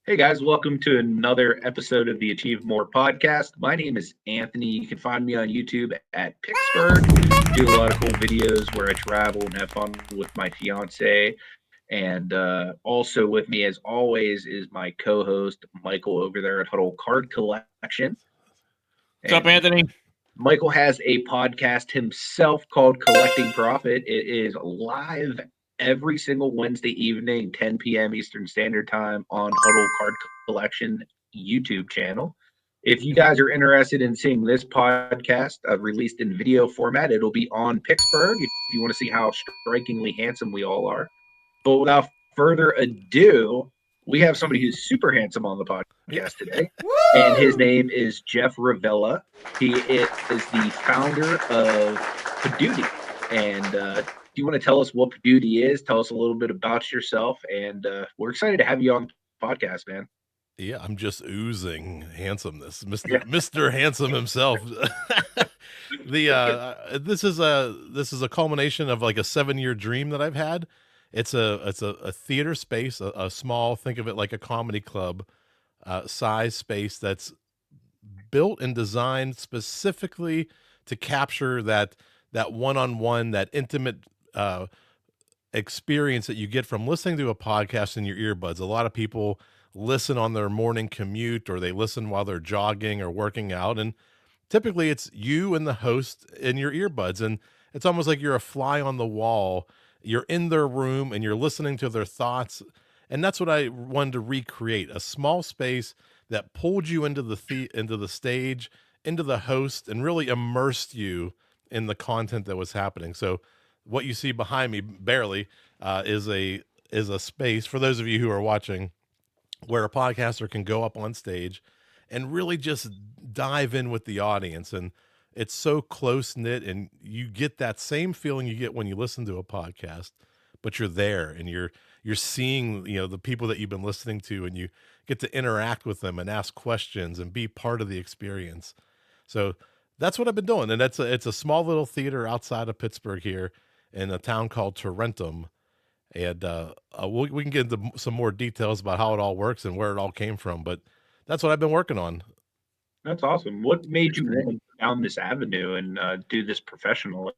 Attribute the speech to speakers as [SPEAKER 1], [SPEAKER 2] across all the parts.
[SPEAKER 1] Hey guys, welcome to another episode of the Achieve More podcast. My name is Anthony. You can find me on YouTube at Picksburgh. Do a lot of cool videos where I travel and have fun with my fiance. And also with me, as always, is my co-host Michael over there at Huddle Card Collection.
[SPEAKER 2] What's up,
[SPEAKER 1] And
[SPEAKER 2] Anthony?
[SPEAKER 1] Michael has a podcast himself called Collecting Profit. It is live every single Wednesday evening, 10 p.m. Eastern Standard Time on Huddle Card Collection YouTube channel. If you guys are interested in seeing this podcast released in video format, it'll be on Picksburgh if you want to see how strikingly handsome we all are. But without further ado, we have somebody who's super handsome on the podcast today, and his name is Jeff Revilla. He is the founder of Paduty. And do you want to tell us what Paduty is? Tell us a little bit about yourself. And we're excited to have you on the podcast, man.
[SPEAKER 3] Yeah, I'm just oozing handsomeness, Mister
[SPEAKER 1] Yeah.
[SPEAKER 3] Mister Handsome himself. This is a culmination of like a 7-year dream that I've had. It's a theater space, a small, think of it like a comedy club size space that's built and designed specifically to capture that one-on-one, that intimate experience that you get from listening to a podcast in your earbuds. A lot of people listen on their morning commute, or they listen while they're jogging or working out, and typically it's you and the host in your earbuds, and it's almost like you're a fly on the wall. You're in their room and you're listening to their thoughts, and that's what I wanted to recreate, a small space that pulled you into into the stage, into the host, and really immersed you in the content that was happening. So what you see behind me, barely, is a space for those of you who are watching, where a podcaster can go up on stage and really just dive in with the audience. And it's so close knit, and you get that same feeling you get when you listen to a podcast, but you're there and you're seeing, the people that you've been listening to, and you get to interact with them and ask questions and be part of the experience. So that's what I've been doing. And it's a small little theater outside of Pittsburgh here in a town called Tarentum. And we can get into some more details about how it all works and where it all came from. But that's what I've been working on.
[SPEAKER 1] That's awesome. What made you want to go down this avenue and do this professionally?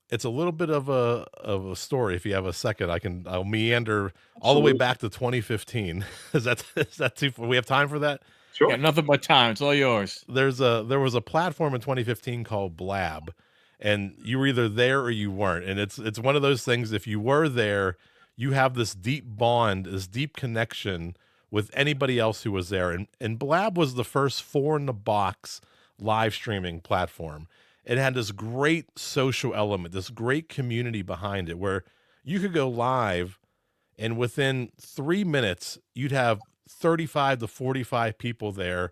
[SPEAKER 3] It's a little bit of a story. If you have a second, I'll meander all the way
[SPEAKER 1] Absolutely.
[SPEAKER 3] back to 2015. Is that too far? We have time for that?
[SPEAKER 1] Sure.
[SPEAKER 2] Got nothing but time. It's all yours.
[SPEAKER 3] There was a platform in 2015 called Blab, and you were either there or you weren't. And it's one of those things. If you were there, you have this deep bond, this deep connection with anybody else who was there. And Blab was the first four in the box live streaming platform. It had this great social element, this great community behind it, where you could go live, and within 3 minutes you'd have 35 to 45 people there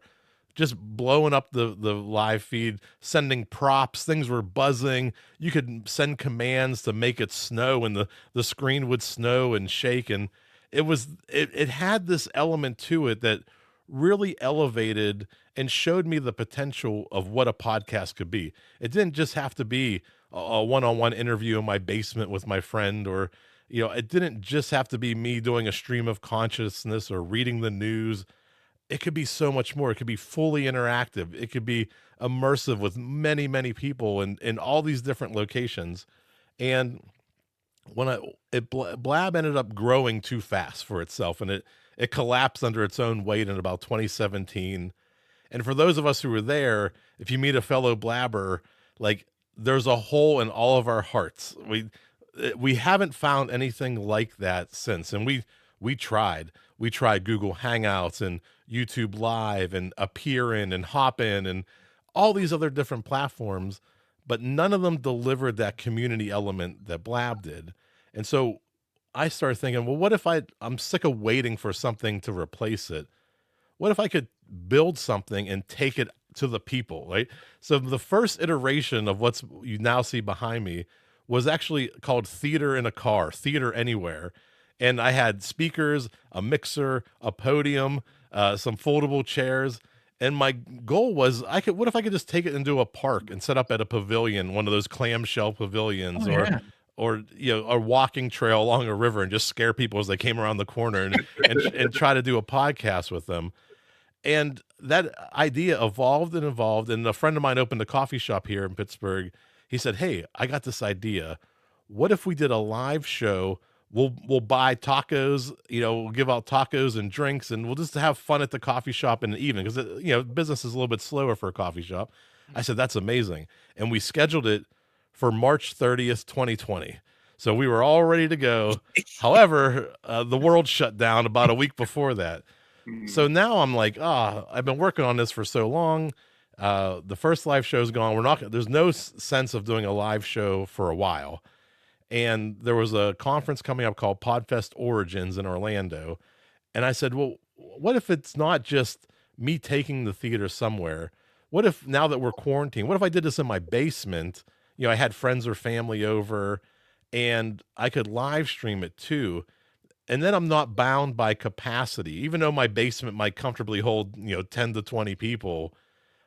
[SPEAKER 3] just blowing up the live feed, sending props. Things were buzzing. You could send commands to make it snow, and the screen would snow and shake. And it had this element to it that really elevated and showed me the potential of what a podcast could be. It didn't just have to be a one-on-one interview in my basement with my friend, or it didn't just have to be me doing a stream of consciousness or reading the news. It could be so much more. It could be fully interactive. It could be immersive with many, many people in all these different locations. And Blab ended up growing too fast for itself, and it collapsed under its own weight in about 2017. And for those of us who were there, if you meet a fellow blabber, like, there's a hole in all of our hearts. We haven't found anything like that since. And we tried. We tried Google Hangouts and YouTube Live and Appear In and Hop In and all these other different platforms, but none of them delivered that community element that Blab did. And so I started thinking, well, what if I'm sick of waiting for something to replace it? What if I could build something and take it to the people, right? So the first iteration of what's you now see behind me was actually called Theater in a Car, Theater Anywhere. And I had speakers, a mixer, a podium, some foldable chairs. And my goal was, what if I could just take it into a park and set up at a pavilion, one of those clamshell pavilions,
[SPEAKER 2] Oh,
[SPEAKER 3] or
[SPEAKER 2] yeah.
[SPEAKER 3] or a walking trail along a river and just scare people as they came around the corner and try to do a podcast with them. And that idea evolved and evolved. And a friend of mine opened a coffee shop here in Pittsburgh. He said, "Hey, I got this idea. What if we did a live show? We'll buy tacos, we'll give out tacos and drinks, and we'll just have fun at the coffee shop in the evening because business is a little bit slower for a coffee shop." I said, "That's amazing," and we scheduled it for March 30th, 2020. So we were all ready to go. However, the world shut down about a week before that. So now I'm like, I've been working on this for so long. The first live show's gone. There's no sense of doing a live show for a while. And there was a conference coming up called Podfest Origins in Orlando. And I said, well, what if it's not just me taking the theater somewhere? What if now that we're quarantined, what if I did this in my basement? I had friends or family over and I could live stream it too. And then I'm not bound by capacity. Even though my basement might comfortably hold, 10 to 20 people,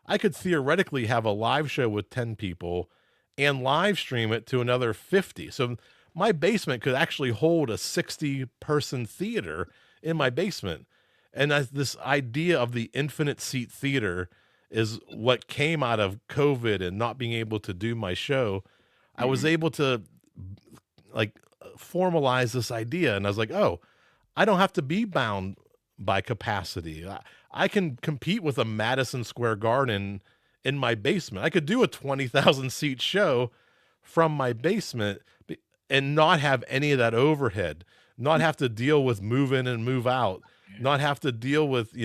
[SPEAKER 3] I could theoretically have a live show with 10 people and live stream it to another 50. So my basement could actually hold a 60-person theater in my basement. And this idea of the infinite seat theater is what came out of COVID and not being able to do my show. I was able to formalize this idea, and I was like, oh, I don't have to be bound by capacity. I can compete with a Madison Square Garden in my basement. I could do a 20,000 seat show from my basement and not have any of that overhead, not have to deal with move in and move out, not have to deal with,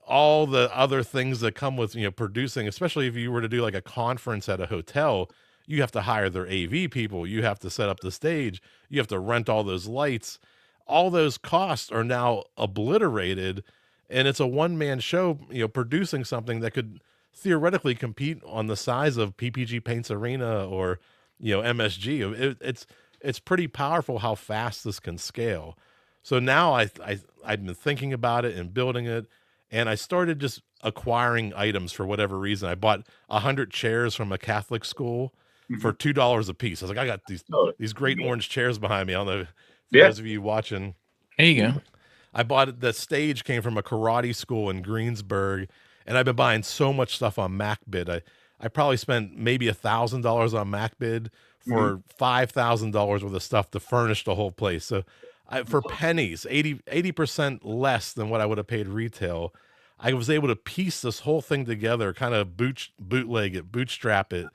[SPEAKER 3] all the other things that come with, producing, especially if you were to do like a conference at a hotel. You have to hire their AV people. You have to set up the stage. You have to rent all those lights. All those costs are now obliterated. And it's a one-man show, producing something that could theoretically compete on the size of PPG Paints Arena or, MSG. It's pretty powerful how fast this can scale. So now I've been thinking about it and building it. And I started just acquiring items for whatever reason. I bought 100 chairs from a Catholic school for $2 a piece. I was like, I got these great orange chairs behind me. I don't know for those of you watching.
[SPEAKER 2] There you go.
[SPEAKER 3] I bought the stage came from a karate school in Greensburg, and I've been buying so much stuff on MacBid. I probably spent maybe $1,000 on MacBid for $5,000 worth of stuff to furnish the whole place. So for pennies, 80% less than what I would have paid retail, I was able to piece this whole thing together, kind of bootleg it, bootstrap it,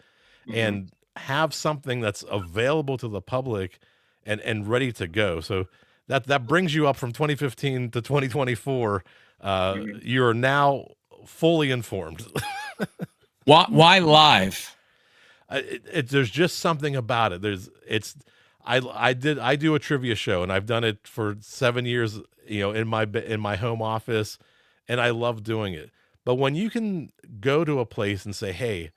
[SPEAKER 3] and have something that's available to the public and ready to go. So that brings you up from 2015 to 2024. You're now fully informed.
[SPEAKER 2] Why live?
[SPEAKER 3] There's just something about it. I do a trivia show, and I've done it for 7 years, in my home office, and I love doing it. But when you can go to a place and say, hey,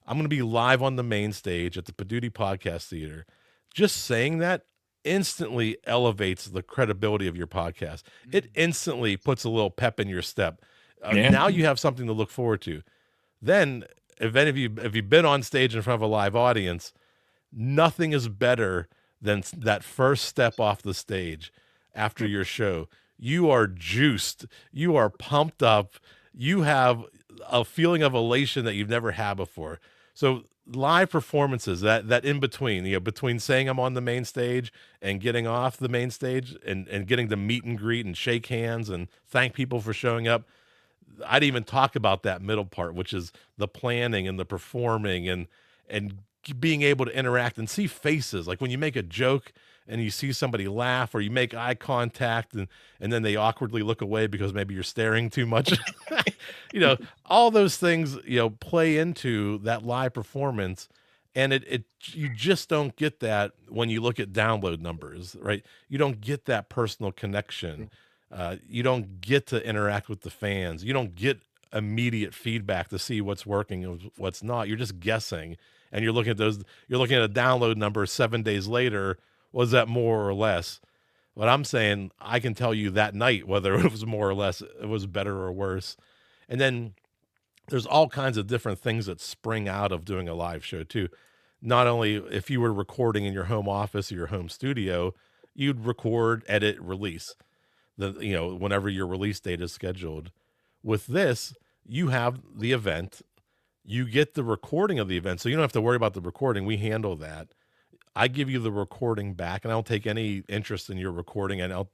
[SPEAKER 3] I'm going to be live on the main stage at the Paduti Podcast Theater, just saying that instantly elevates the credibility of your podcast. It instantly puts a little pep in your step. Now you have something to look forward to. Then, if you've been on stage in front of a live audience, nothing is better than that first step off the stage after your show. You are juiced. You are pumped up. You have a feeling of elation that you've never had before. So live performances, that in between, between saying I'm on the main stage and getting off the main stage and getting to meet and greet and shake hands and thank people for showing up. I'd even talk about that middle part, which is the planning and the performing and being able to interact and see faces. Like when you make a joke and you see somebody laugh, or you make eye contact and then they awkwardly look away because maybe you're staring too much. All those things, play into that live performance. And you just don't get that when you look at download numbers, right? You don't get that personal connection. You don't get to interact with the fans. You don't get immediate feedback to see what's working and what's not. You're just guessing, and you're looking at a download number 7 days later. Was that more or less? What I'm saying, I can tell you that night whether it was more or less, it was better or worse. And then there's all kinds of different things that spring out of doing a live show too. not only if you were recording in your home office or your home studio, you'd record, edit, release whenever your release date is scheduled. With this, you have the event, you get the recording of the event, so you don't have to worry about the recording. We handle that. I give you the recording back, and I don't take any interest in your recording, and I don't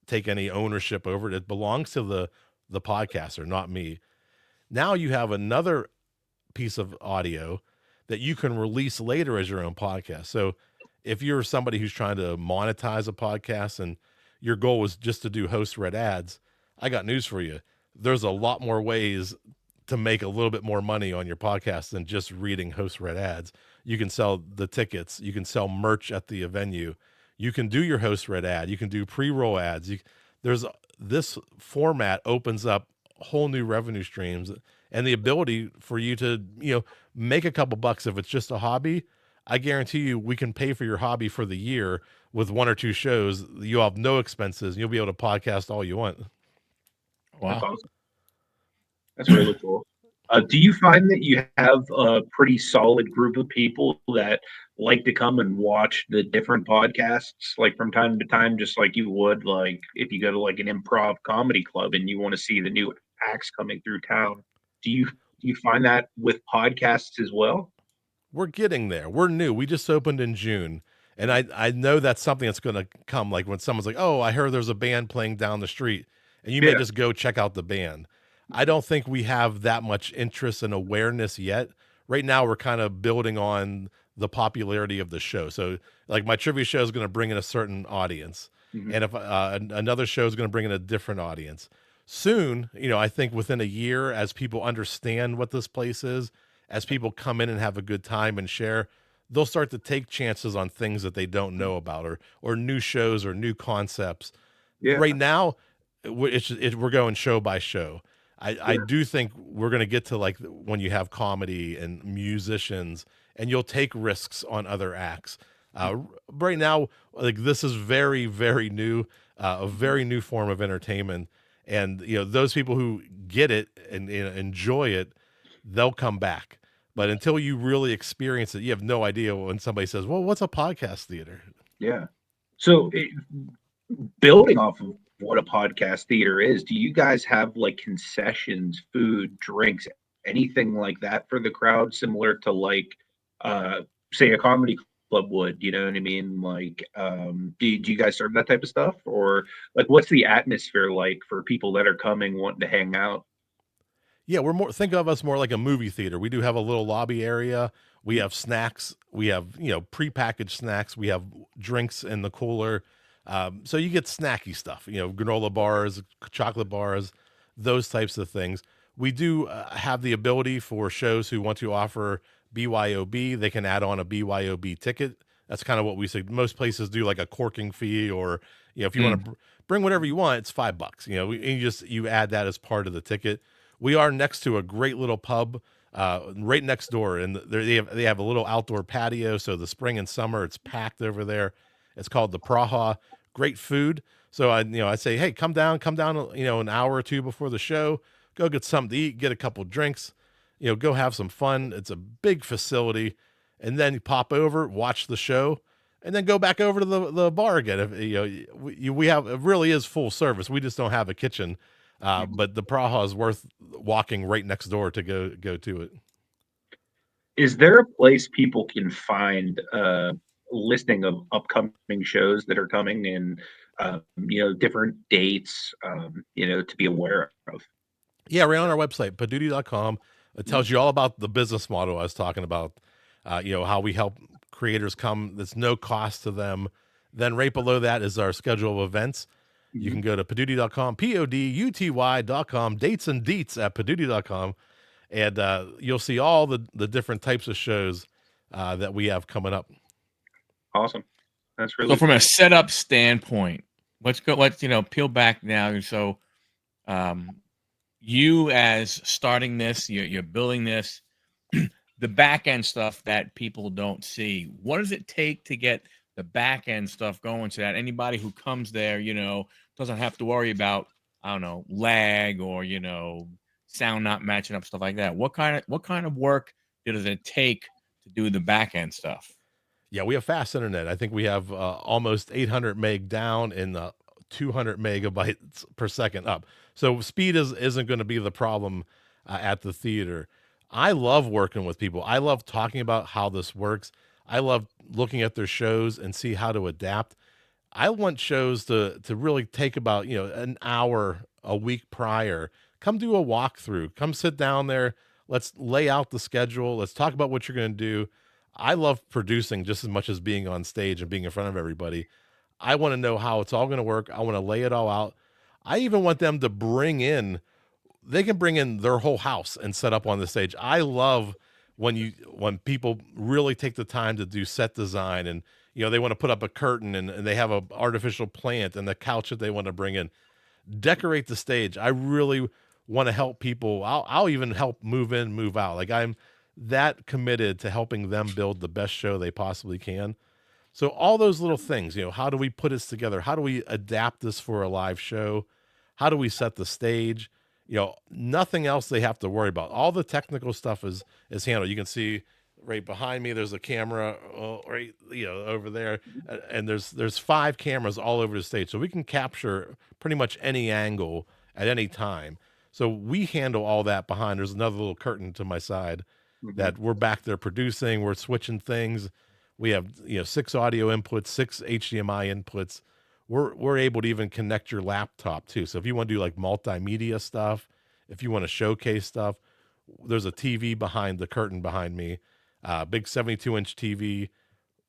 [SPEAKER 3] take any ownership over it. It belongs to the podcaster, not me. Now you have another piece of audio that you can release later as your own podcast. So if you're somebody who's trying to monetize a podcast and your goal was just to do host read ads, I got news for you. There's a lot more ways to make a little bit more money on your podcast than just reading host read ads. You can sell the tickets, you can sell merch at the venue, you can do your host read ad, you can do pre-roll ads. There's this format opens up whole new revenue streams and the ability for you to, make a couple bucks if it's just a hobby. I guarantee you we can pay for your hobby for the year with 1 or 2 shows. You'll have no expenses and you'll be able to podcast all you want.
[SPEAKER 1] That's
[SPEAKER 2] Wow.
[SPEAKER 1] awesome. That's really cool. Do you find that you have a pretty solid group of people that like to come and watch the different podcasts, like from time to time, just like you would, like if you go to like an improv comedy club and you want to see the new acts coming through town? Do you find that with podcasts as well?
[SPEAKER 3] We're getting there. We're new. We just opened in June. And I know that's something that's going to come. Like when someone's like, oh, I heard there's a band playing down the street, and you may
[SPEAKER 1] Yeah.
[SPEAKER 3] just go check out the band. I don't think we have that much interest and awareness yet. Right now, we're kind of building on the popularity of the show. So, like, my trivia show is going to bring in a certain audience.
[SPEAKER 1] Mhm.
[SPEAKER 3] And if another show is going to bring in a different audience. Soon, I think within a year, as people understand what this place is, as people come in and have a good time and share, they'll start to take chances on things that they don't know about or new shows or new concepts.
[SPEAKER 1] Yeah.
[SPEAKER 3] Right now, we're going show by show. I
[SPEAKER 1] Yeah.
[SPEAKER 3] do think we're going to get to like when you have comedy and musicians and you'll take risks on other acts. Right now, like this is very, very new, a very new form of entertainment. And, those people who get it and enjoy it, they'll come back. But until you really experience it, you have no idea when somebody says, well, what's a podcast theater?
[SPEAKER 1] Yeah. So, building off of what a podcast theater is, do you guys have like concessions, food, drinks, anything like that for the crowd, similar to like, uh, say a comedy club would? You know what I mean? Like, do you guys serve that type of stuff, or like, what's the atmosphere like for people that are coming wanting to hang out?
[SPEAKER 3] Yeah, think of us more like a movie theater. We do have a little lobby area. We have snacks. We have, prepackaged snacks. We have drinks in the cooler. So you get snacky stuff, granola bars, chocolate bars, those types of things. We do have the ability for shows who want to offer BYOB. They can add on a BYOB ticket. That's kind of what we say. Most places do like a corking fee, or if you want to bring whatever you want, it's $5. You add that as part of the ticket. We are next to a great little pub, right next door, and they have a little outdoor patio. So the spring and summer, it's packed over there. It's called the Praha. Great food. So I say, hey, come down, an hour or two before the show. Go get something to eat, get a couple drinks, go have some fun. It's a big facility, and then you pop over, watch the show, and then go back over to the bar again. If we have, it really is full service. We just don't have a kitchen. But the Praha is worth walking right next door to go to it.
[SPEAKER 1] Is there a place people can find a listing of upcoming shows that are coming and different dates, to be aware of?
[SPEAKER 3] Yeah, right on our website, paduty.com. It tells you all about the business model I was talking about, how we help creators come. There's no cost to them. Then right below that is our schedule of events. You can go to paduty.com, PODUTY.com, dates and deets at paduty.com. And you'll see all the different types of shows that we have coming up.
[SPEAKER 1] Awesome. That's
[SPEAKER 2] So
[SPEAKER 1] really
[SPEAKER 2] from
[SPEAKER 1] cool.
[SPEAKER 2] a setup standpoint, let's peel back now. So you as starting this, you're building this, the back end stuff that people don't see. What does it take to get the back end stuff going so that anybody who comes there, doesn't have to worry about, I don't know, lag or, sound not matching up, stuff like that? What kind of work does it take to to do the back end stuff?
[SPEAKER 3] Yeah, we have fast internet. I think we have almost 800 meg down and 200 megabytes per second up. So speed isn't going to be the problem at the theater. I love working with people. I love talking about how this works. I love looking at their shows and see how to adapt. I want shows to really take about, an hour a week prior. Come do a walkthrough. Come sit down there. Let's lay out the schedule. Let's talk about what you're going to do. I love producing just as much as being on stage and being in front of everybody. I want to know how it's all going to work. I want to lay it all out. I even want them to they can bring in their whole house and set up on the stage. I love when people really take the time to do set design, and they want to put up a curtain, and they have a artificial plant and the couch that they want to bring in. Decorate the stage. I really want to help people. I'll even help move in, move out. Like, I'm that committed to helping them build the best show they possibly can. So all those little things, how do we put this together? How do we adapt this for a live show? How do we set the stage? Nothing else they have to worry about. All the technical stuff is handled. You can see right behind me, there's a camera right, over there. And there's 5 cameras all over the stage. So we can capture pretty much any angle at any time. So we handle all that behind. There's another little curtain to my side that we're back there producing. We're switching things. We have 6 audio inputs, 6 HDMI inputs. We're able to even connect your laptop too. So if you want to do like multimedia stuff, if you want to showcase stuff, there's a TV behind the curtain behind me, big 72-inch TV.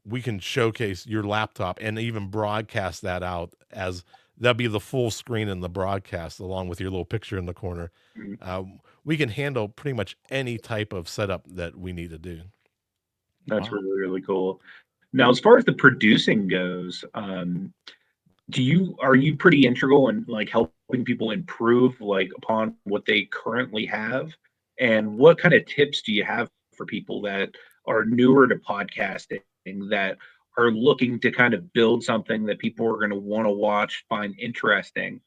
[SPEAKER 3] We can showcase your laptop and even broadcast that out as that'd be the full screen in the broadcast along with your little picture in the corner. We can handle pretty much any type of setup that we need to do.
[SPEAKER 1] That's
[SPEAKER 2] Wow.
[SPEAKER 1] really, really cool. Now, as far as the producing goes, are you pretty integral in like helping people improve like upon what they currently have? And what kind of tips do you have for people that are newer to podcasting that are looking to kind of build something that people are going to want to watch, find interesting?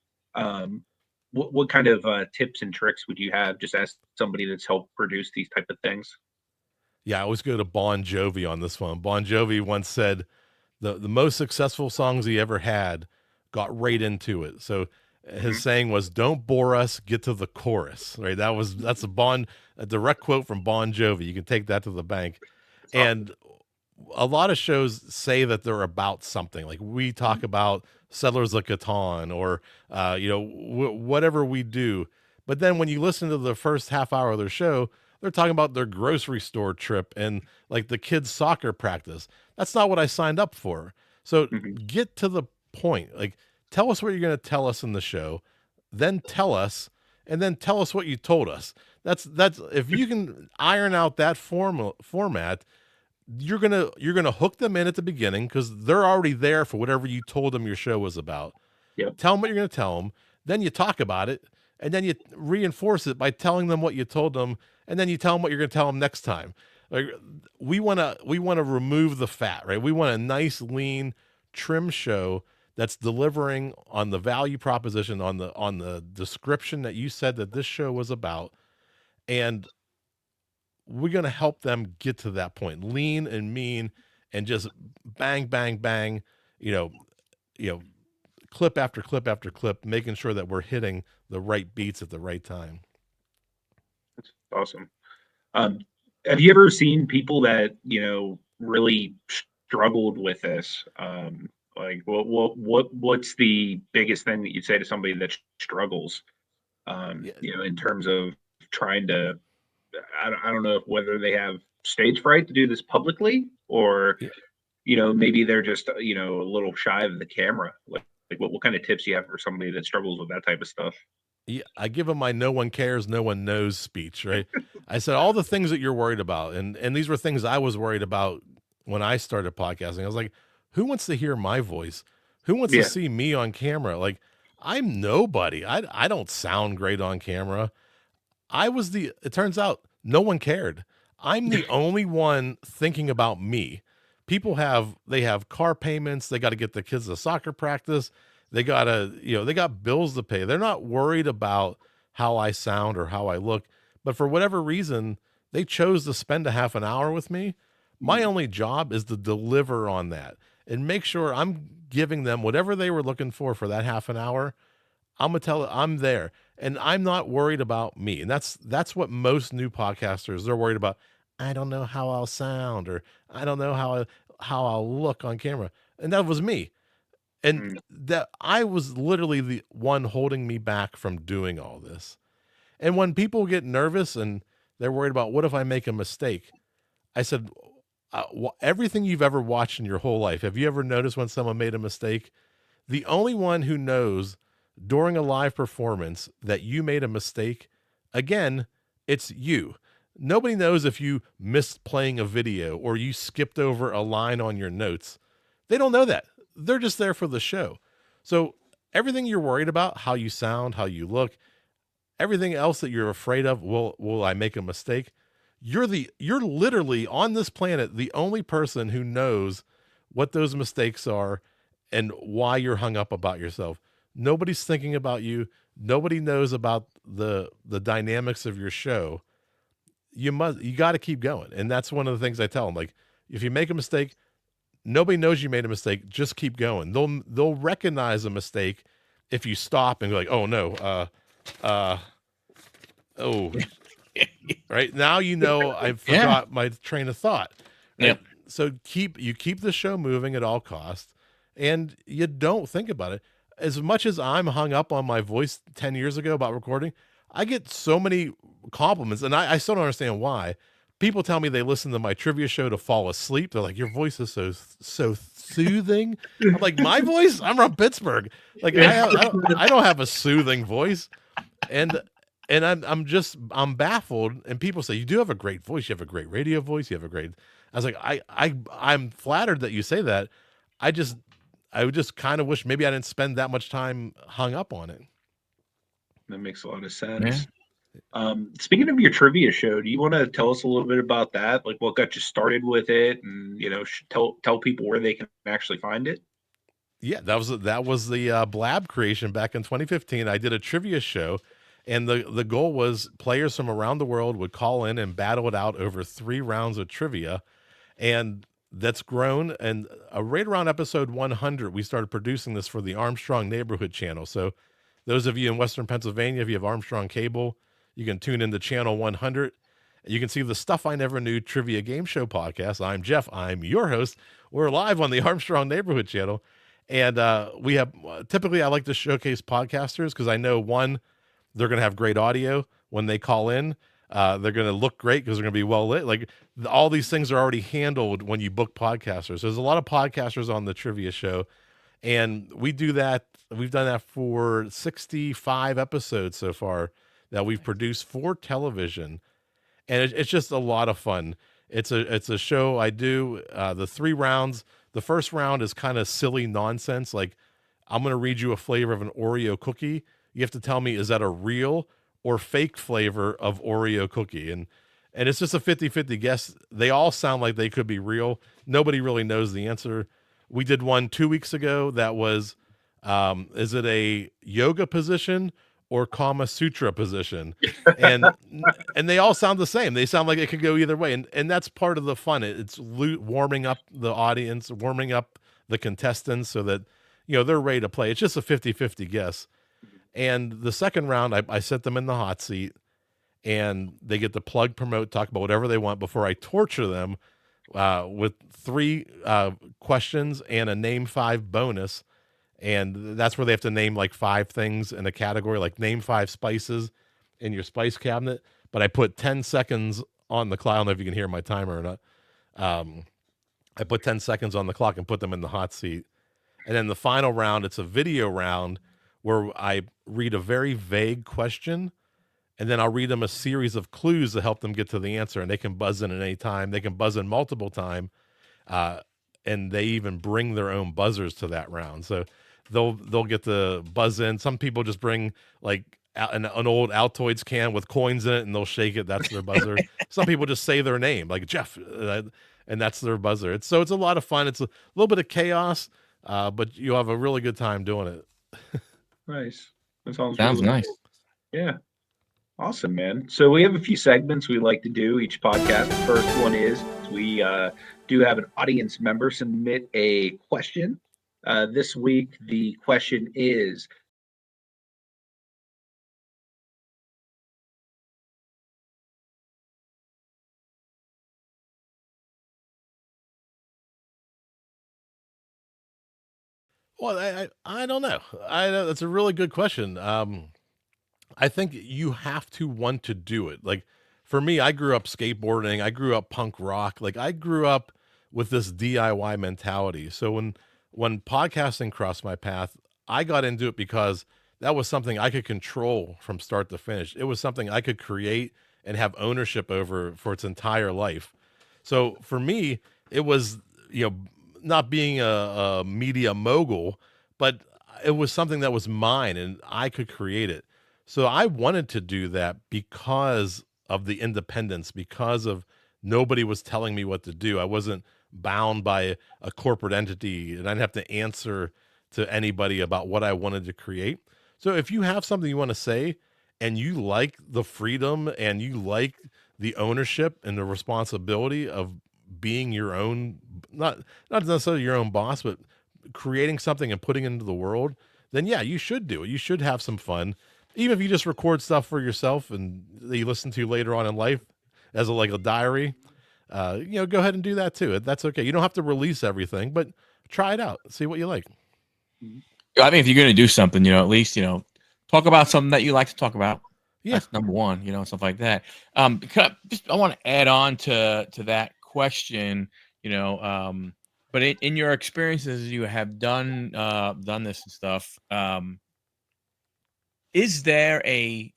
[SPEAKER 1] What kind of tips and tricks would you have just as somebody that's helped produce these type of things?
[SPEAKER 3] Yeah, I always go to Bon Jovi on this one. Bon Jovi once said the most successful songs he ever had got right into it. So his saying was, "Don't bore us, get to the chorus." Right? That's a direct quote from Bon Jovi. You can take that to the bank.
[SPEAKER 1] That's awesome.
[SPEAKER 3] And a lot of shows say that they're about something. Like we talk about Settlers of Catan or whatever we do. But then when you listen to the first half hour of their show, they're talking about their grocery store trip and like the kids' soccer practice. That's not what I signed up for. So
[SPEAKER 1] Mhm.
[SPEAKER 3] get to the point. Like, tell us what you're going to tell us in the show, then tell us, and then tell us what you told us. That's if you can iron out that format, you're gonna hook them in at the beginning because they're already there for whatever you told them your show was about.
[SPEAKER 1] Yep.
[SPEAKER 3] Tell them what you're going to tell them, then you talk about it, and then you reinforce it by telling them what you told them, and then you tell them what you're going to tell them next time. Like, we want to remove the fat, right? We want a nice, lean, trim show that's delivering on the value proposition, on the description that you said that this show was about, and we're going to help them get to that point, lean and mean, and just bang, bang, bang, you know, you know, clip after clip after clip, making sure that we're hitting the right beats at the right time.
[SPEAKER 1] That's awesome. Um, have you ever seen people that really struggled with this? Like, what's the biggest thing that you'd say to somebody that struggles?
[SPEAKER 3] Yeah,
[SPEAKER 1] In terms of trying to, I don't know whether they have stage fright to do this publicly, or
[SPEAKER 3] yeah,
[SPEAKER 1] maybe they're just a little shy of the camera. Like what kind of tips do you have for somebody that struggles with that type of stuff?
[SPEAKER 3] yeah. I give them my "no one cares, no one knows" speech. Right. I said all the things that you're worried about, and these were things I was worried about when I started podcasting. I was like, who wants to hear my voice? Who wants to
[SPEAKER 1] Yeah.
[SPEAKER 3] see me on camera? Like, I'm nobody. I don't sound great on camera. It turns out no one cared. I'm the only one thinking about me. They have car payments. They got to get the kids to soccer practice. They got bills to pay. They're not worried about how I sound or how I look. But for whatever reason, they chose to spend a half an hour with me. My only job is to deliver on that and make sure I'm giving them whatever they were looking for that half an hour. I'm gonna tell I'm there, and I'm not worried about me. And that's what most new podcasters, they're worried about. I don't know how I'll sound, or I don't know how I'll look on camera. And that was me. And
[SPEAKER 1] Mm.
[SPEAKER 3] that I was literally the one holding me back from doing all this. And when people get nervous and they're worried about what if I make a mistake, I said, everything you've ever watched in your whole life, have you ever noticed when someone made a mistake? The only one who knows during a live performance that you made a mistake, again, it's you. Nobody knows if you missed playing a video or you skipped over a line on your notes. They don't know that. They're just there for the show. So everything you're worried about, how you sound, how you look, everything else that you're afraid of, will I make a mistake? You're literally on this planet the only person who knows what those mistakes are and why you're hung up about yourself. Nobody's thinking about you. Nobody knows about the dynamics of your show. You got to keep going. And that's one of the things I tell them. Like, if you make a mistake, nobody knows you made a mistake. Just keep going. They'll recognize a mistake if you stop and go like, oh no, oh, right now I forgot my train of thought. Right?
[SPEAKER 2] Yeah.
[SPEAKER 3] So you keep the show moving at all costs, and you don't think about it. As much as I'm hung up on my voice 10 years ago about recording, I get so many compliments, and I still don't understand why. People tell me they listen to my trivia show to fall asleep. They're like, your voice is so soothing. I'm like, my voice? I'm from Pittsburgh. Like, I don't have a soothing voice. And I'm baffled. And people say, you do have a great voice. You have a great radio voice. You have a great, I was like, I'm flattered that you say that. I would just kind of wish maybe I didn't spend that much time hung up on it.
[SPEAKER 1] That makes a lot of sense. Speaking of your trivia show, do you want to tell us a little bit about that? Like, what got you started with it, and tell people where they can actually find it.
[SPEAKER 3] Yeah, that was the Blab creation back in 2015. I did a trivia show, and the goal was players from around the world would call in and battle it out over 3 rounds of trivia, and that's grown. And right around episode 100, we started producing this for the Armstrong Neighborhood channel. So those of you in Western Pennsylvania, if you have Armstrong cable, you can tune into channel 100. You can see the Stuff I Never Knew trivia game show podcast. I'm Jeff. I'm your host. We're live on the Armstrong Neighborhood channel. And we have typically I like to showcase podcasters because I know, one, they're going to have great audio when they call in. They're going to look great because they're going to be well lit. Like, all these things are already handled when you book podcasters. There's a lot of podcasters on the trivia show, and we do that. We've done that for 65 episodes so far that we've produced for television, and it's just a lot of fun. It's a show I do the 3 rounds. The first round is kind of silly nonsense. Like, I'm going to read you a flavor of an Oreo cookie. You have to tell me, is that a real or fake flavor of Oreo cookie? And it's just a 50-50 guess. They all sound like they could be real. Nobody really knows the answer. We did one 2 weeks ago that was, is it a yoga position or Kama Sutra position? And they all sound the same. They sound like it could go either way. And that's part of the fun. It's warming up the audience, warming up the contestants so that, they're ready to play. It's just a 50-50 guess. And the second round, I set them in the hot seat, and they get to plug, promote, talk about whatever they want before I torture them with 3 questions and a name 5 bonus. And that's where they have to name like 5 things in a category, like name 5 spices in your spice cabinet. But I put 10 seconds on the clock. I don't know if you can hear my timer or not. I put 10 seconds on the clock and put them in the hot seat. And then the final round, it's a video round where I read a very vague question, and then I'll read them a series of clues to help them get to the answer. And they can buzz in at any time. They can buzz in multiple times. And they even bring their own buzzers to that round. So they'll get to buzz in. Some people just bring like an old Altoids can with coins in it, and they'll shake it. That's their buzzer. Some people just say their name, like Jeff, and that's their buzzer. It's a lot of fun. It's a little bit of chaos, but you'll have a really good time doing it.
[SPEAKER 1] Nice. That sounds
[SPEAKER 2] really
[SPEAKER 1] nice.
[SPEAKER 2] Cool.
[SPEAKER 1] Yeah. Awesome, man. So we have a few segments we like to do each podcast. The first one is we do have an audience member submit a question. This week, the question is,
[SPEAKER 3] Well, I don't know. I know that's a really good question. I think you have to want to do it. Like for me, I grew up skateboarding. I grew up punk rock. Like I grew up with this DIY mentality. So when podcasting crossed my path, I got into it because that was something I could control from start to finish. It was something I could create and have ownership over for its entire life. So for me, it was, you know, not being a media mogul, but it was something that was mine and I could create it. So I wanted to do that because of the independence, because of nobody was telling me what to do. I wasn't bound by a corporate entity and I didn't have to answer to anybody about what I wanted to create. So if you have something you want to say and you like the freedom and you like the ownership and the responsibility of being your own, not necessarily your own boss, but creating something and putting it into the world, then yeah, you should do it. You should have some fun, even if you just record stuff for yourself and that you listen to later on in life as like a diary. Go ahead and do that too. That's okay. You don't have to release everything, but try it out. See what you like.
[SPEAKER 2] I think if you're going to do something, at least, talk about something that you like to talk about.
[SPEAKER 3] Yeah.
[SPEAKER 2] That's number one, stuff like that. I want to add on to that question, but in your experiences, you have done this and stuff. Is there a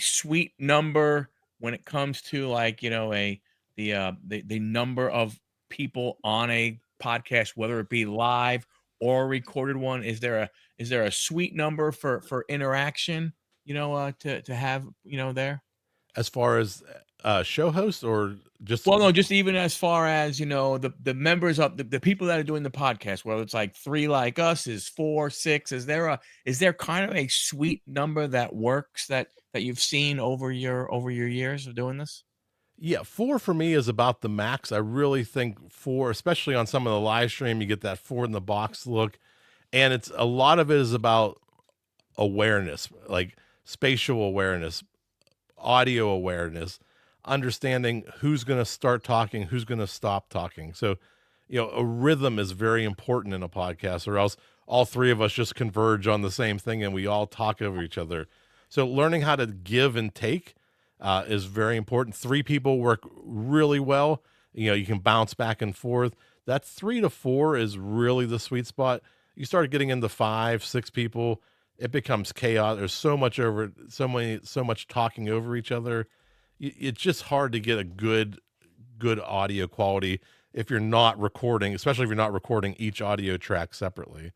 [SPEAKER 2] sweet number when it comes to like the number of people on a podcast, whether it be live or a recorded one? Is there a sweet number for interaction? To have there.
[SPEAKER 3] As far as show host or just
[SPEAKER 2] Well, no, just even as far as the members of the people that are doing the podcast, whether it's like 3 like us, is 4, 6. Is there kind of a sweet number that works that you've seen over your years of doing this?
[SPEAKER 3] Yeah, 4 for me is about the max. I really think 4, especially on some of the live stream, you get that 4 in the box look, and it's a lot of it is about awareness, like spatial awareness, audio awareness, understanding who's going to start talking, who's going to stop talking. So, a rhythm is very important in a podcast, or else all three of us just converge on the same thing and we all talk over each other. So, learning how to give and take is very important. 3 people work really well. You can bounce back and forth. That 3 to 4 is really the sweet spot. You start getting into 5, 6 people, it becomes chaos. There's so much talking over each other. It's just hard to get a good audio quality if you're not recording, especially if you're not recording each audio track separately.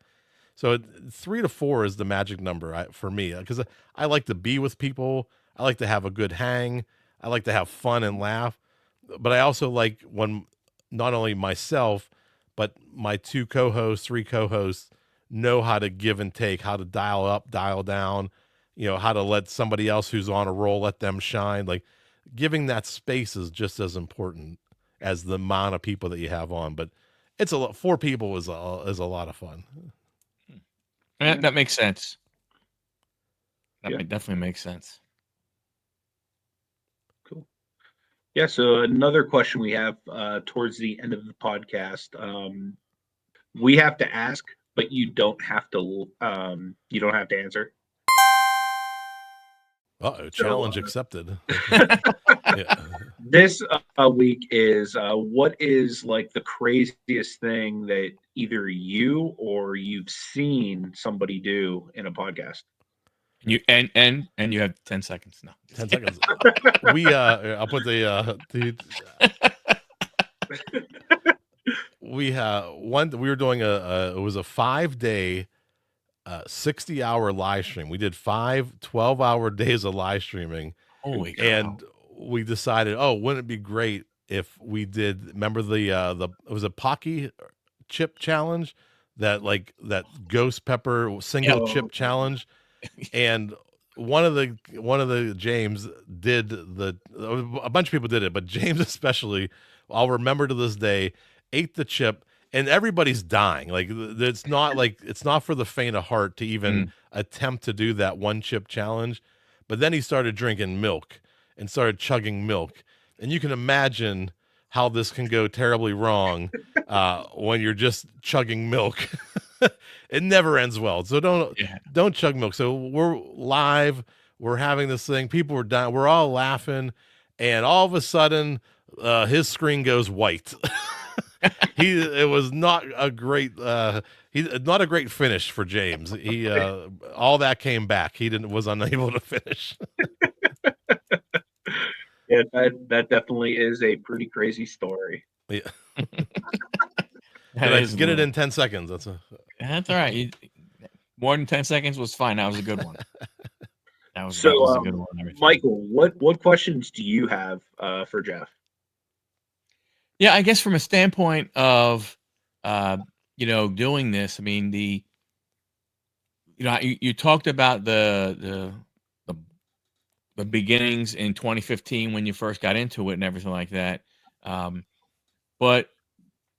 [SPEAKER 3] So 3 to 4 is the magic number for me, because I like to be with people. I like to have a good hang. I like to have fun and laugh. But I also like when not only myself, but my 2 co-hosts, 3 co-hosts know how to give and take, how to dial up, dial down, how to let somebody else who's on a roll, let them shine. Like giving that space is just as important as the amount of people that you have on. But it's a lot. 4 people is a lot of fun.
[SPEAKER 2] That makes sense.
[SPEAKER 1] Yeah.
[SPEAKER 2] Definitely makes sense.
[SPEAKER 1] Cool. Yeah. So another question we have towards the end of the podcast, we have to ask, but you don't have to. You don't have to answer.
[SPEAKER 3] Challenge accepted. Yeah.
[SPEAKER 1] This week is what is like the craziest thing that either you or you've seen somebody do in a podcast?
[SPEAKER 2] You have 10 seconds now.
[SPEAKER 3] 10 seconds. I'll put we were doing it was a 5-day 60-hour live stream. We did 5 12-hour days of live streaming.
[SPEAKER 2] Holy cow.
[SPEAKER 3] And we decided, oh, wouldn't it be great if we did, remember the it was a Pocky chip challenge, that ghost pepper single chip challenge. And one of the James did a bunch of people did it, but James especially, I'll remember to this day, ate the chip, and everybody's dying. Like it's not for the faint of heart to even
[SPEAKER 2] Mm.
[SPEAKER 3] attempt to do that one chip challenge. But then he started drinking milk and started chugging milk, and you can imagine how this can go terribly wrong when you're just chugging milk. It never ends well. So
[SPEAKER 2] Yeah.
[SPEAKER 3] don't chug milk. So we're live. We're having this thing. People are dying. We're all laughing, and all of a sudden, his screen goes white. It was not a great not a great finish for James. He all that came back. He didn't was unable to finish.
[SPEAKER 1] Yeah, that definitely is a pretty crazy story.
[SPEAKER 3] Yeah.
[SPEAKER 2] That
[SPEAKER 3] Did I
[SPEAKER 2] is a
[SPEAKER 3] get it
[SPEAKER 2] little-
[SPEAKER 3] in 10 seconds? That's
[SPEAKER 2] That's all right. More than 10 seconds was fine. That was a good one. That was
[SPEAKER 1] So,
[SPEAKER 2] a good one. Everything.
[SPEAKER 1] Michael, what questions do you have for Jeff?
[SPEAKER 2] Yeah, I guess from a standpoint of doing this, I mean you talked about the the beginnings in 2015 when you first got into it and everything like that. But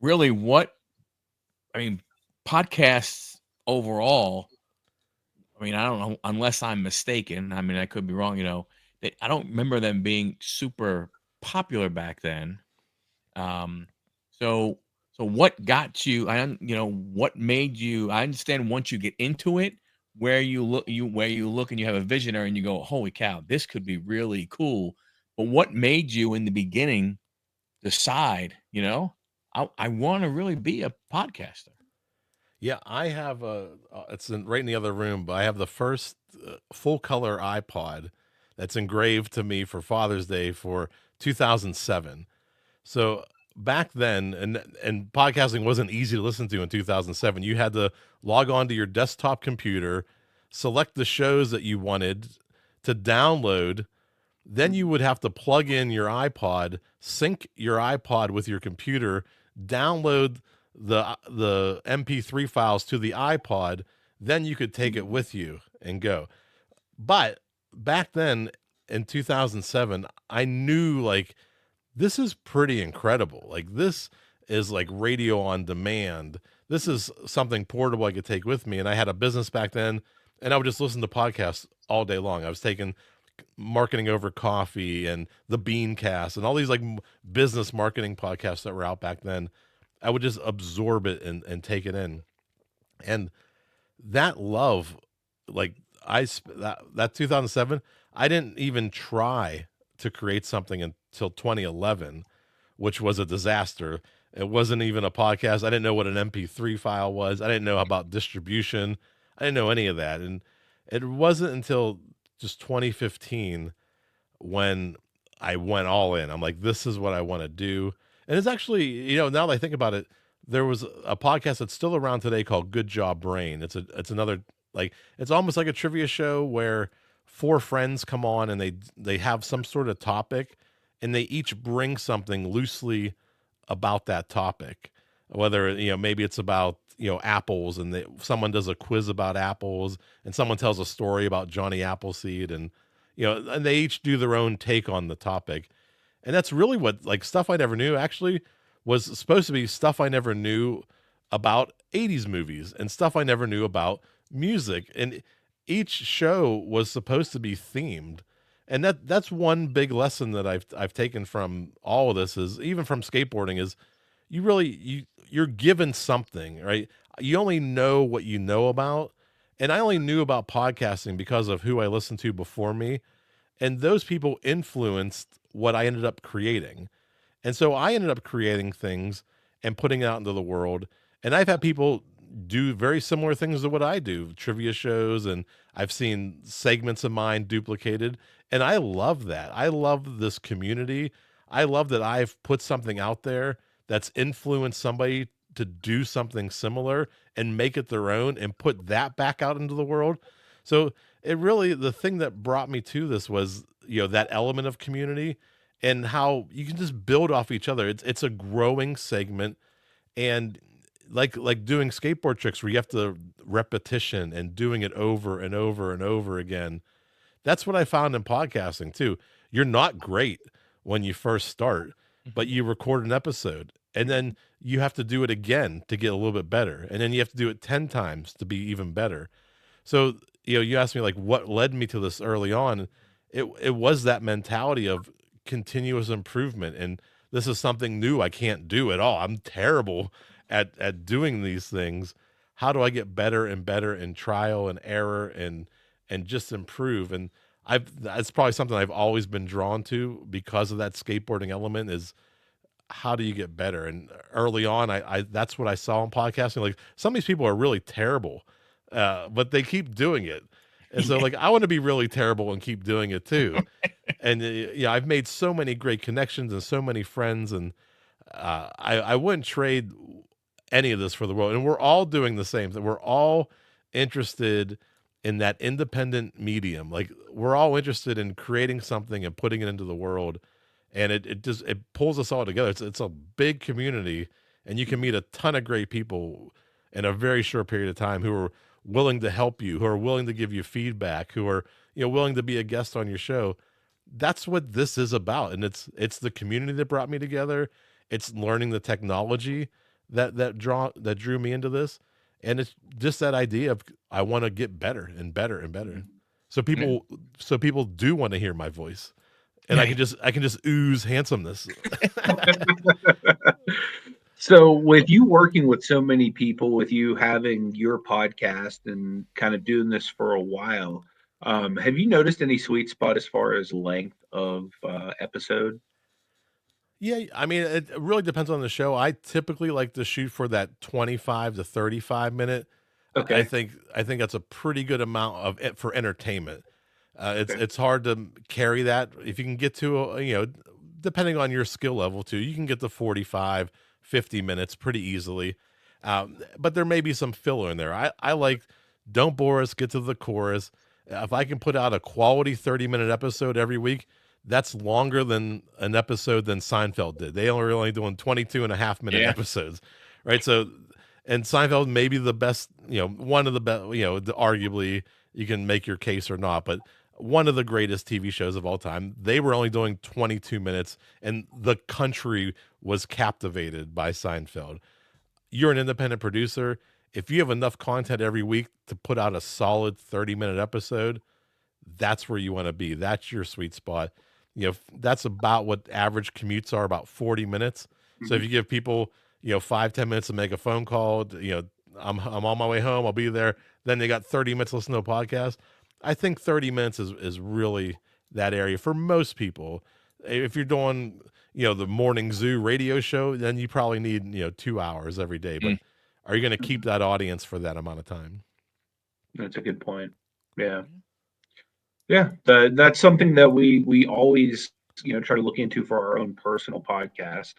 [SPEAKER 2] really I mean, podcasts overall, I mean, I don't know, unless I'm mistaken. I mean, I could be wrong, I don't remember them being super popular back then. Um, so what got you? What made you? I understand once you get into it, where you look and you have a visionary and you go, holy cow, this could be really cool. But what made you in the beginning decide, I want to really be a podcaster?
[SPEAKER 3] Yeah, I have it's right in the other room, but I have the first full color iPod that's engraved to me for Father's Day for 2007. So back then, and podcasting wasn't easy to listen to in 2007. You had to log on to your desktop computer, select the shows that you wanted to download. Then you would have to plug in your iPod, sync your iPod with your computer, download the MP3 files to the iPod. Then you could take it with you and go. But back then in 2007, I knew like this is pretty incredible. Like this is like radio on demand. This is something portable I could take with me. And I had a business back then, and I would just listen to podcasts all day long. I was taking Marketing Over Coffee and the Beancast and all these like business marketing podcasts that were out back then. I would just absorb it and take it in. And that love, like that 2007, I didn't even try to create something until 2011, which was a disaster. It wasn't even a podcast. I didn't know what an MP3 file was. I didn't know about distribution. I didn't know any of that. And it wasn't until just 2015 when I went all in. I'm like, this is what I want to do. And it's actually, now that I think about it, there was a podcast that's still around today called Good Job Brain. It's another, like, it's almost like a trivia show where four friends come on and they have some sort of topic and they each bring something loosely about that topic. Whether, maybe it's about, apples, and someone does a quiz about apples, and someone tells a story about Johnny Appleseed, and and they each do their own take on the topic. And that's really what, like, Stuff I Never Knew actually was supposed to be stuff I never knew about 80s movies and stuff I never knew about music. And each show was supposed to be themed. And that's one big lesson that I've taken from all of this, is even from skateboarding, is you're given something, right? You only know what you know about. And I only knew about podcasting because of who I listened to before me. And those people influenced what I ended up creating. And so I ended up creating things and putting it out into the world. And I've had people do very similar things to what I do, trivia shows, and I've seen segments of mine duplicated. And I love that. I love this community. I love that I've put something out there that's influenced somebody to do something similar and make it their own and put that back out into the world. So it really, the thing that brought me to this was, that element of community and how you can just build off each other. It's a growing segment, and like doing skateboard tricks where you have to repetition and doing it over and over and over again. That's what I found in podcasting too. You're not great when you first start, but you record an episode and then you have to do it again to get a little bit better. And then you have to do it 10 times to be even better. So, you asked me like what led me to this early on. It was that mentality of continuous improvement. And this is something new I can't do at all. I'm terrible at doing these things. How do I get better and better and trial and error and just improve? And that's probably something I've always been drawn to because of that skateboarding element is how do you get better? And early on, I that's what I saw in podcasting. Like some of these people are really terrible, but they keep doing it. And so like I want to be really terrible and keep doing it too. And I've made so many great connections and so many friends, and I wouldn't trade any of this for the world. And we're all doing the same thing. We're all interested in that independent medium. Like we're all interested in creating something and putting it into the world. And it pulls us all together. It's a big community, and you can meet a ton of great people in a very short period of time who are willing to help you, who are willing to give you feedback, who are willing to be a guest on your show. That's what this is about, and it's the community that brought me together. It's learning the technology that drew me into this, and it's just that idea of I want to get better and better and better. So people do want to hear my voice, and I can just ooze handsomeness.
[SPEAKER 1] So with you working with so many people, with you having your podcast and kind of doing this for a while, have you noticed any sweet spot as far as length of episode?
[SPEAKER 3] Yeah, I mean, it really depends on the show. I typically like to shoot for that 25 to 35 minute. I
[SPEAKER 1] Okay.
[SPEAKER 3] think that's a pretty good amount of it for entertainment. It's
[SPEAKER 1] Okay.
[SPEAKER 3] it's hard to carry that if you can get to depending on your skill level too. You can get to 45, 50 minutes pretty easily. But there may be some filler in there. I like don't bore us, get to the chorus. If I can put out a quality 30-minute episode every week, that's longer than an episode than Seinfeld did. They were only doing 22.5-minute
[SPEAKER 1] Yeah.
[SPEAKER 3] episodes, right? So, and Seinfeld may be the best, one of the best, arguably you can make your case or not, but one of the greatest TV shows of all time. They were only doing 22 minutes, and the country was captivated by Seinfeld. You're an independent producer. If you have enough content every week to put out a solid 30-minute episode, that's where you want to be. That's your sweet spot. That's about what average commutes are, about 40 minutes. So if you give people, 5-10 minutes to make a phone call, I'm on my way home, I'll be there. Then they got 30 minutes to listen to a podcast. I think 30 minutes is really that area for most people. If you're doing, the morning zoo radio show, then you probably need, 2 hours every day. But are you going to keep that audience for that amount of time?
[SPEAKER 1] That's a good point. Yeah. Yeah, that's something that we always try to look into for our own personal podcast.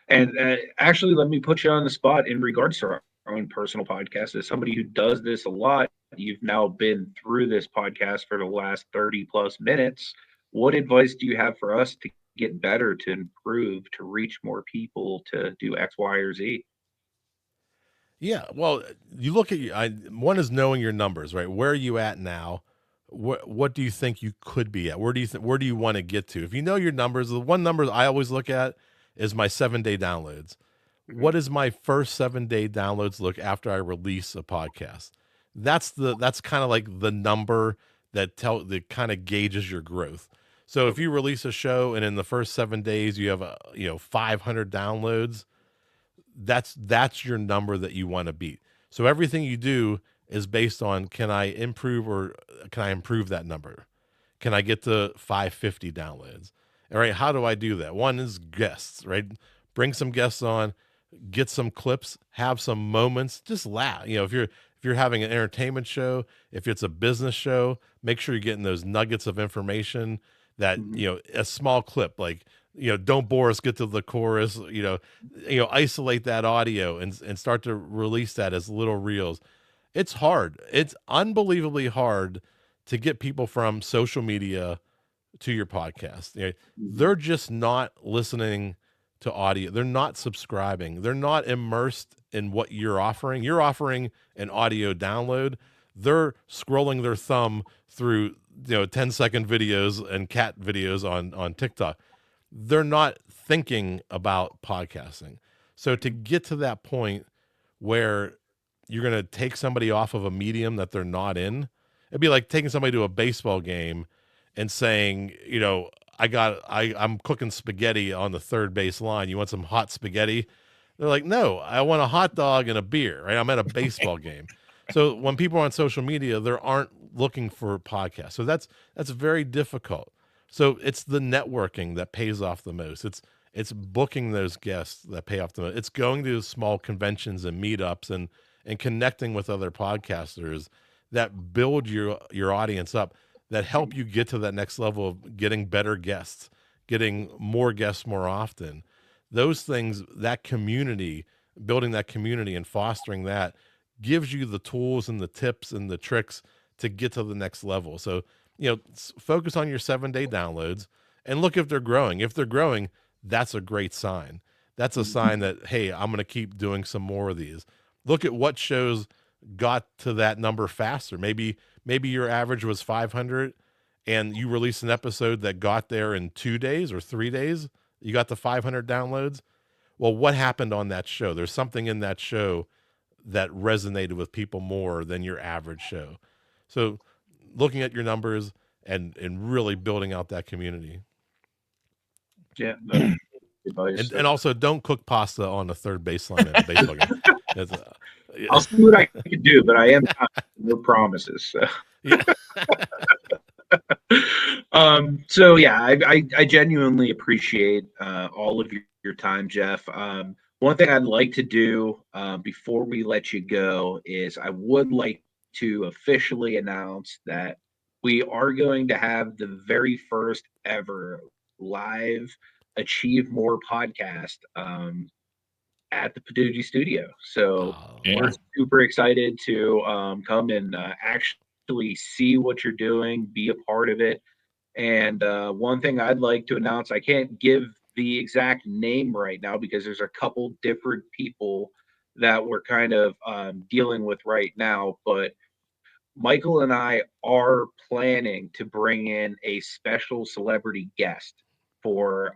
[SPEAKER 1] And actually, let me put you on the spot in regards to our own personal podcast. As somebody who does this a lot, you've now been through this podcast for the last 30 plus minutes. What advice do you have for us to get better, to improve, to reach more people, to do X, Y, or Z?
[SPEAKER 3] Yeah, well, you look at one is knowing your numbers, right? Where are you at now? What do you think you could be at? Where do you want to get to? If you know your numbers, the one number I always look at is my 7-day downloads. What is my first 7-day downloads look after I release a podcast? That's kind of like the number that kind of gauges your growth. So if you release a show and in the first 7 days you have 500 downloads, that's your number that you want to beat. So everything you do is based on, can I improve that number? Can I get to 550 downloads? All right, how do I do that? One is guests, right? Bring some guests on, get some clips, have some moments, just laugh. If you're having an entertainment show, if it's a business show, make sure you're getting those nuggets of information that, a small clip, like, don't bore us, get to the chorus, isolate that audio and start to release that as little reels. It's hard. It's unbelievably hard to get people from social media to your podcast. They're just not listening to audio. They're not subscribing. They're not immersed in what you're offering. You're offering an audio download. They're scrolling their thumb through 10-second videos and cat videos on TikTok. They're not thinking about podcasting. So to get to that point where you're going to take somebody off of a medium that they're not in, it'd be like taking somebody to a baseball game and saying, I'm cooking spaghetti on the third base line. You want some hot spaghetti? They're like, no, I want a hot dog and a beer, right? I'm at a baseball game. So when people are on social media, they aren't looking for podcasts. So that's very difficult. So it's the networking that pays off the most. It's booking those guests that pay off the most. It's going to small conventions and meetups and connecting with other podcasters that build your audience up, that help you get to that next level of getting better guests, getting more guests more often. Those things, that community, building that community and fostering that gives you the tools and the tips and the tricks to get to the next level. So, focus on your 7-day downloads and look if they're growing. If they're growing, that's a great sign. That's a sign that, hey, I'm going to keep doing some more of these. Look at what shows got to that number faster. Maybe your average was 500 and you released an episode that got there in 2 days or 3 days. You got the 500 downloads. Well, what happened on that show? There's something in that show that resonated with people more than your average show. So looking at your numbers and really building out that community.
[SPEAKER 1] Yeah.
[SPEAKER 3] And also don't cook pasta on the third baseline at a baseball game.
[SPEAKER 1] I'll see what I can do, but I am not, no promises. So.
[SPEAKER 3] Yeah.
[SPEAKER 1] So yeah, I genuinely appreciate all of your time, Jeff. One thing I'd like to do before we let you go is I would like to officially announce that we are going to have the very first ever live Achieve More podcast at the Paducah studio. So we're super excited to come and actually see what you're doing, be a part of it. And one thing I'd like to announce, I can't give the exact name right now because there's a couple different people that we're kind of dealing with right now, but Michael and I are planning to bring in a special celebrity guest for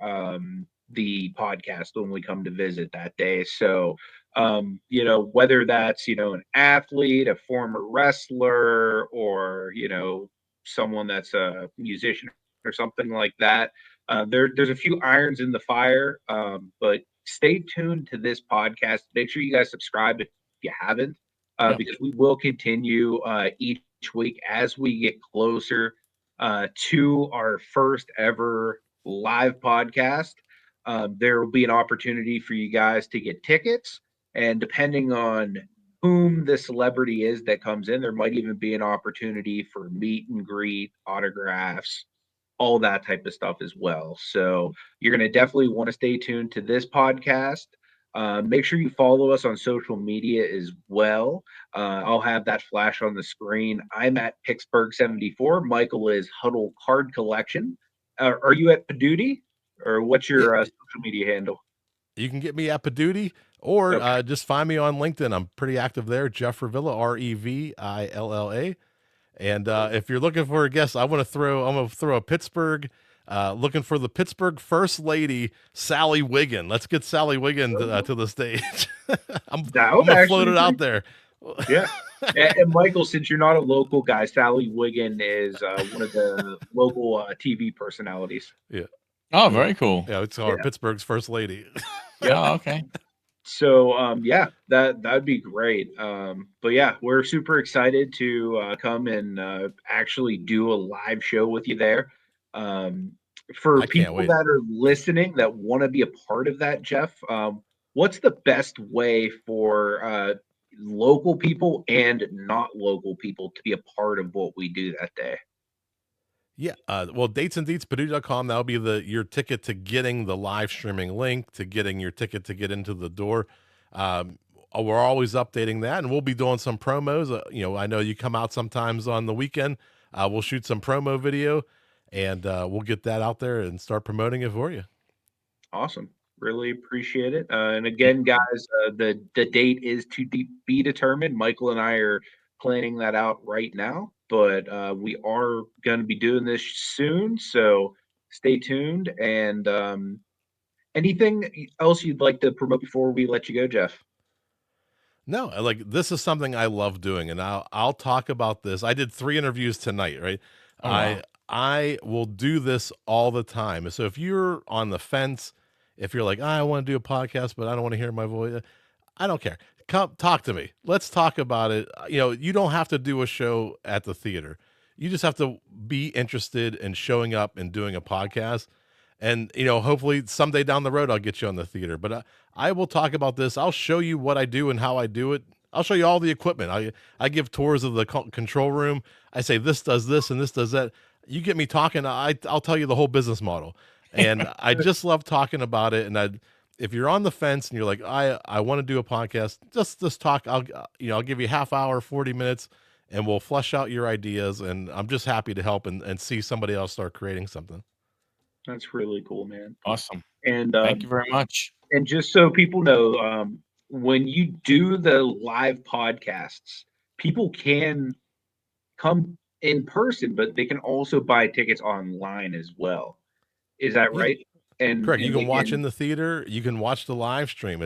[SPEAKER 1] the podcast when we come to visit that day. So, whether that's, an athlete, a former wrestler, or, someone that's a musician or something like that, there's a few irons in the fire. But stay tuned to this podcast. Make sure you guys subscribe if you haven't because we will continue each week as we get closer to our first ever live podcast. There will be an opportunity for you guys to get tickets, and depending on whom the celebrity is that comes in, there might even be an opportunity for meet and greet, autographs, all that type of stuff as well. So you're going to definitely want to stay tuned to this podcast. Make sure you follow us on social media as well. I'll have that flash on the screen. I'm at Picksburgh 74. Michael is Huddle Card Collection. Are you at Paducah, or what's your social media handle?
[SPEAKER 3] You can get me at Paducah, or just find me on LinkedIn. I'm pretty active there. Jeff Revilla, Revilla. And if you're looking for a guest, I'm gonna throw a Pittsburgh. Looking for the Pittsburgh First Lady, Sally Wiggin. Let's get Sally Wiggin to the stage. I'm gonna float it out there.
[SPEAKER 1] Yeah. And Michael, since you're not a local guy, Sally Wiggin is one of the local TV personalities.
[SPEAKER 3] Yeah.
[SPEAKER 2] Oh, very cool.
[SPEAKER 3] Yeah, it's our Pittsburgh's First Lady.
[SPEAKER 2] Yeah. Oh, okay.
[SPEAKER 1] So that'd be great. But yeah, we're super excited to come and actually do a live show with you there. For people that are listening that want to be a part of that, Jeff, what's the best way for local people and not local people to be a part of what we do that day?
[SPEAKER 3] Yeah. Well, datesanddeetspadoo.com. That'll be your ticket to getting the live streaming link, to getting your ticket to get into the door. We're always updating that, and we'll be doing some promos. I know you come out sometimes on the weekend. We'll shoot some promo video, and we'll get that out there and start promoting it for you.
[SPEAKER 1] Awesome. Really appreciate it. And again, guys, the date is to be determined. Michael and I are planning that out right now. but we are going to be doing this soon, so stay tuned. And anything else you'd like to promote before we let you go, Jeff?
[SPEAKER 3] No, like this is something I love doing, and I'll talk about this. I did 3 interviews tonight, right?
[SPEAKER 2] Oh, wow.
[SPEAKER 3] I will do this all the time. So if you're on the fence, if you're like, I want to do a podcast, but I don't want to hear my voice, I don't care. Come talk to me. Let's talk about it. You know, you don't have to do a show at the theater. You just have to be interested in showing up and doing a podcast. And, you know, hopefully someday down the road, I'll get you on the theater. But I will talk about this. I'll show you what I do and how I do it. I'll show you all the equipment. I give tours of the control room. I say, this does this and this does that. You get me talking, I'll tell you the whole business model. And I just love talking about it. And if you're on the fence and you're like, I want to do a podcast, just talk. I'll give you half hour, 40 minutes, and we'll flesh out your ideas. And I'm just happy to help and see somebody else start creating something.
[SPEAKER 1] That's really cool, man.
[SPEAKER 2] Awesome.
[SPEAKER 1] And
[SPEAKER 2] Thank you very much.
[SPEAKER 1] And just so people know, when you do the live podcasts, people can come in person, but they can also buy tickets online as well. Is that
[SPEAKER 3] Yeah.
[SPEAKER 1] right?
[SPEAKER 3] Correct. You
[SPEAKER 1] and
[SPEAKER 3] can watch in the theater. You can watch the live stream.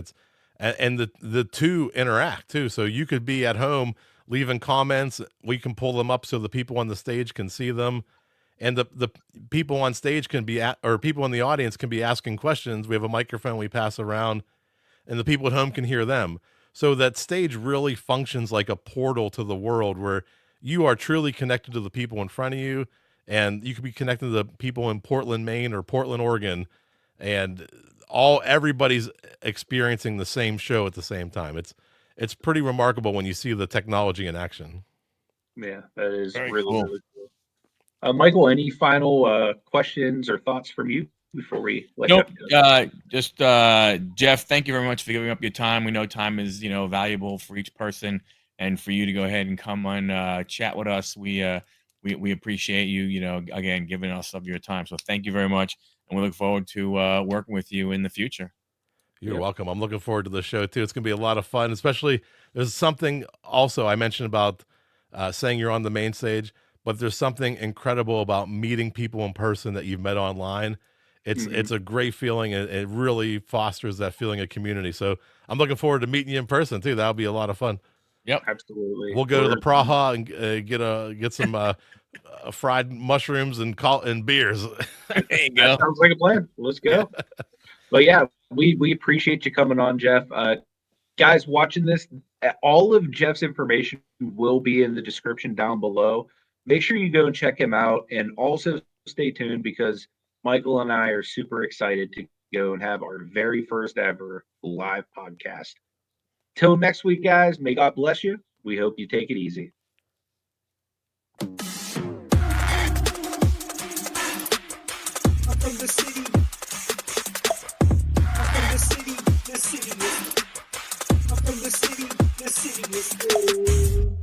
[SPEAKER 3] And the two interact too. So you could be at home leaving comments. We can pull them up so the people on the stage can see them, and the people on stage can be or people in the audience can be asking questions. We have a microphone we pass around, and the people at home can hear them. So that stage really functions like a portal to the world where you are truly connected to the people in front of you, and you could be connected to the people in Portland, Maine, or Portland, Oregon, and everybody's experiencing the same show at the same time. It's pretty remarkable when you see the technology in action.
[SPEAKER 1] Yeah, that is
[SPEAKER 2] Very
[SPEAKER 1] really,
[SPEAKER 2] cool.
[SPEAKER 1] really cool. Michael, any final questions or thoughts from you before we let
[SPEAKER 2] Nope.
[SPEAKER 1] Jeff go?
[SPEAKER 2] Just Jeff, thank you very much for giving up your time. We know time is, valuable for each person, and for you to go ahead and come on chat with us, we appreciate you, again, giving us of your time. So thank you very much, and we look forward to working with you in the future.
[SPEAKER 3] You're welcome. I'm looking forward to the show too. It's going to be a lot of fun, especially there's something also I mentioned about saying you're on the main stage, but there's something incredible about meeting people in person that you've met online. It's a great feeling, and it really fosters that feeling of community. So I'm looking forward to meeting you in person too. That'll be a lot of fun.
[SPEAKER 2] Yep.
[SPEAKER 1] Absolutely.
[SPEAKER 3] We'll go to the Praha and get some fried mushrooms and beers.
[SPEAKER 2] There you go.
[SPEAKER 1] That sounds like a plan. Let's go. But yeah, we appreciate you coming on, Jeff. Guys watching this, all of Jeff's information will be in the description down below. Make sure you go and check him out, and also stay tuned because Michael and I are super excited to go and have our very first ever live podcast. Till next week, guys, may God bless you. We hope you take it easy.
[SPEAKER 4] I'm from the city. I'm from the city. The city is. I'm from the city. The city is.